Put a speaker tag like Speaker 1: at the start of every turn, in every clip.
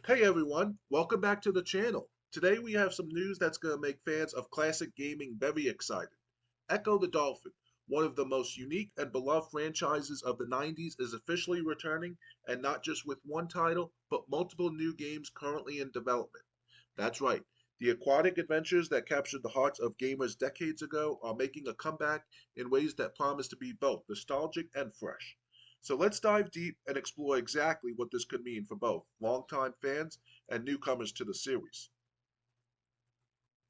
Speaker 1: Hey everyone, welcome back to the channel. Today we have some news that's going to make fans of classic gaming very excited. Ecco the Dolphin, one of the most unique and beloved franchises of the 90s, is officially returning, and not just with one title, but multiple new games currently in development. That's right, the aquatic adventures that captured the hearts of gamers decades ago are making a comeback in ways that promise to be both nostalgic and fresh. So let's dive deep and explore exactly what this could mean for both longtime fans and newcomers to the series.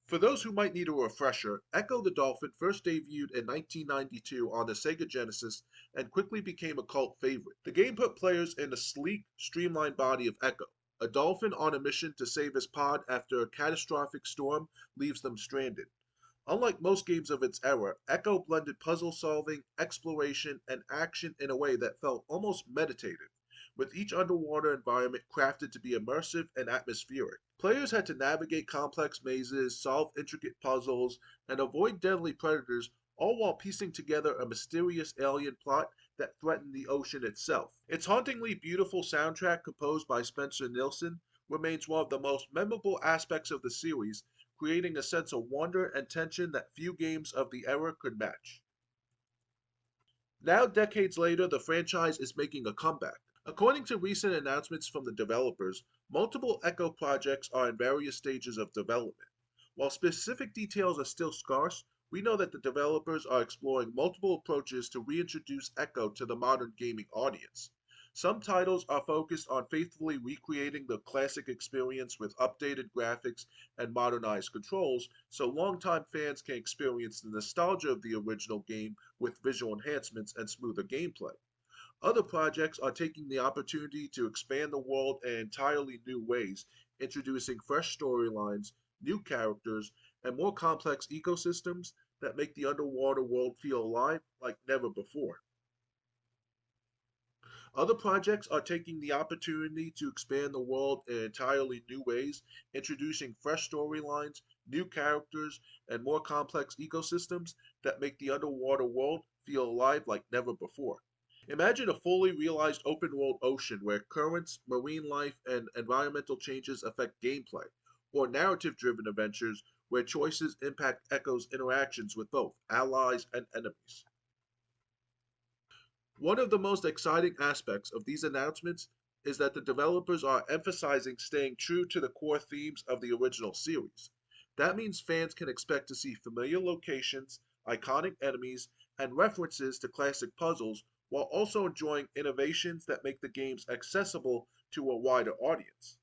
Speaker 1: For those who might need a refresher, Ecco the Dolphin first debuted in 1992 on the Sega Genesis and quickly became a cult favorite. The game put players in the sleek, streamlined body of Echo, a dolphin on a mission to save his pod after a catastrophic storm leaves them stranded. Unlike most games of its era, Echo blended puzzle solving, exploration, and action in a way that felt almost meditative, with each underwater environment crafted to be immersive and atmospheric. Players had to navigate complex mazes, solve intricate puzzles, and avoid deadly predators, all while piecing together a mysterious alien plot that threatened the ocean itself. Its hauntingly beautiful soundtrack, composed by Spencer Nilsson, remains one of the most memorable aspects of the series, creating a sense of wonder and tension that few games of the era could match. Now, decades later, the franchise is making a comeback. According to recent announcements from the developers, multiple Echo projects are in various stages of development. While specific details are still scarce, we know that the developers are exploring multiple approaches to reintroduce Echo to the modern gaming audience. Some titles are focused on faithfully recreating the classic experience with updated graphics and modernized controls, so longtime fans can experience the nostalgia of the original game with visual enhancements and smoother gameplay. Other projects are taking the opportunity to expand the world in entirely new ways, introducing fresh storylines, new characters, and more complex ecosystems that make the underwater world feel alive like never before. Other projects are taking the opportunity to expand the world in entirely new ways, introducing fresh storylines, new characters, and more complex ecosystems that make the underwater world feel alive like never before. Imagine a fully realized open world ocean where currents, marine life, and environmental changes affect gameplay, or narrative driven adventures where choices impact Echo's interactions with both allies and enemies. One of the most exciting aspects of these announcements is that the developers are emphasizing staying true to the core themes of the original series. That means fans can expect to see familiar locations, iconic enemies, and references to classic puzzles while also enjoying innovations that make the games accessible to a wider audience.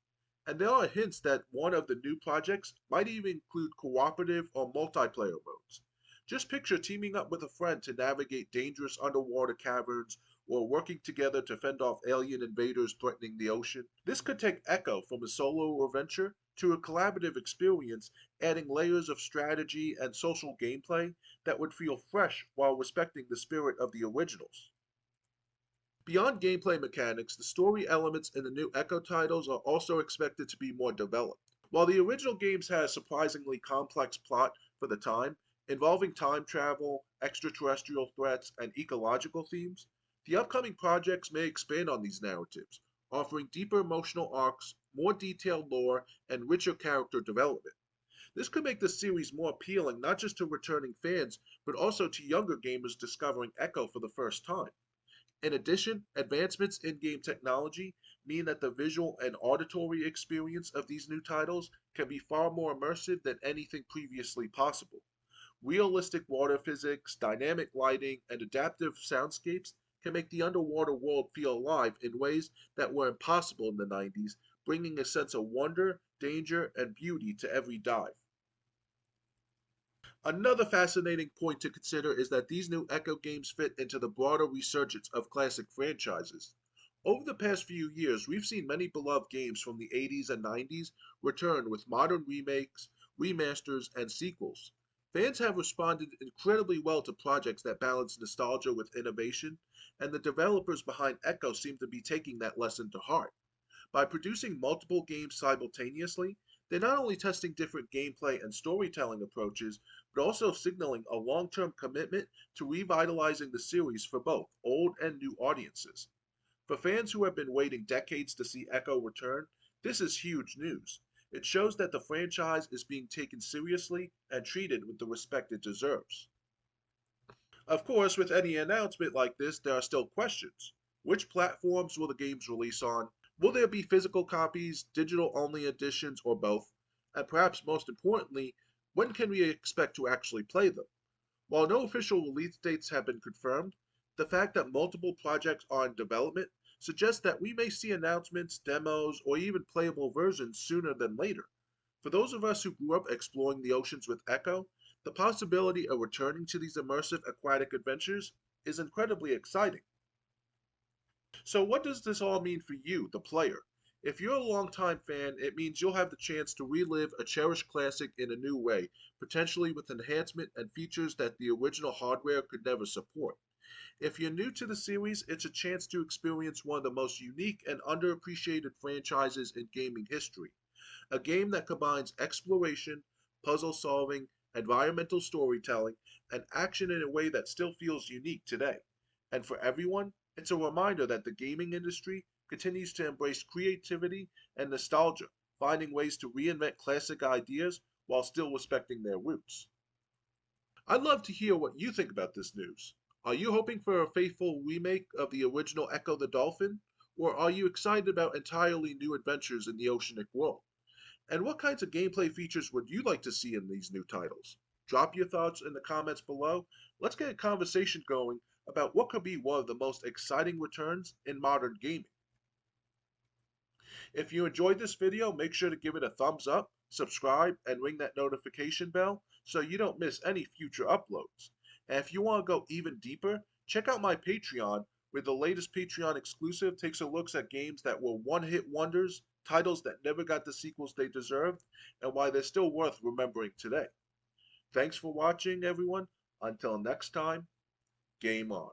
Speaker 1: And there are hints that one of the new projects might even include cooperative or multiplayer modes. Just picture teaming up with a friend to navigate dangerous underwater caverns or working together to fend off alien invaders threatening the ocean. This could take Echo from a solo adventure to a collaborative experience, adding layers of strategy and social gameplay that would feel fresh while respecting the spirit of the originals. Beyond gameplay mechanics, the story elements in the new Echo titles are also expected to be more developed. While the original games had a surprisingly complex plot for the time, involving time travel, extraterrestrial threats, and ecological themes, the upcoming projects may expand on these narratives, offering deeper emotional arcs, more detailed lore, and richer character development. This could make the series more appealing not just to returning fans, but also to younger gamers discovering Echo for the first time. In addition, advancements in game technology mean that the visual and auditory experience of these new titles can be far more immersive than anything previously possible. Realistic water physics, dynamic lighting, and adaptive soundscapes can make the underwater world feel alive in ways that were impossible in the 90s, bringing a sense of wonder, danger, and beauty to every dive. Another fascinating point to consider is that these new Echo games fit into the broader resurgence of classic franchises. Over the past few years, we've seen many beloved games from the 80s and 90s return with modern remakes, remasters, and sequels. Fans have responded incredibly well to projects that balance nostalgia with innovation, and the developers behind Echo seem to be taking that lesson to heart. By producing multiple games simultaneously, they're not only testing different gameplay and storytelling approaches, but also signaling a long term commitment to revitalizing the series for both old and new audiences. For fans who have been waiting decades to see Echo return, This is huge news. It shows that the franchise is being taken seriously and treated with the respect it deserves. Of course, with any announcement like this, there are still questions. Which platforms will the games release on? Will there be physical copies, digital only editions, or both? And perhaps most importantly, when can we expect to actually play them? While no official release dates have been confirmed, the fact that multiple projects are in development suggests that we may see announcements, demos, or even playable versions sooner than later. For those of us who grew up exploring the oceans with Echo, the possibility of returning to these immersive aquatic adventures is incredibly exciting. So, what does this all mean for you, the player? If you're a longtime fan, it means you'll have the chance to relive a cherished classic in a new way, potentially with enhancement and features that the original hardware could never support. If you're new to the series, it's a chance to experience one of the most unique and underappreciated franchises in gaming history. A game that combines exploration, puzzle solving, environmental storytelling, and action in a way that still feels unique today. And for everyone, it's a reminder that the gaming industry continues to embrace creativity and nostalgia, finding ways to reinvent classic ideas while still respecting their roots. I'd love to hear what you think about this news. Are you hoping for a faithful remake of the original Echo the Dolphin? Or are you excited about entirely new adventures in the oceanic world? And what kinds of gameplay features would you like to see in these new titles? Drop your thoughts in the comments below. Let's get a conversation going about what could be one of the most exciting returns in modern gaming. If you enjoyed this video, make sure to give it a thumbs up, subscribe, and ring that notification bell so you don't miss any future uploads. And if you want to go even deeper, check out my Patreon, where the latest Patreon exclusive takes a look at games that were one-hit wonders, titles that never got the sequels they deserved, and why they're still worth remembering today. Thanks for watching, everyone. Until next time, game on.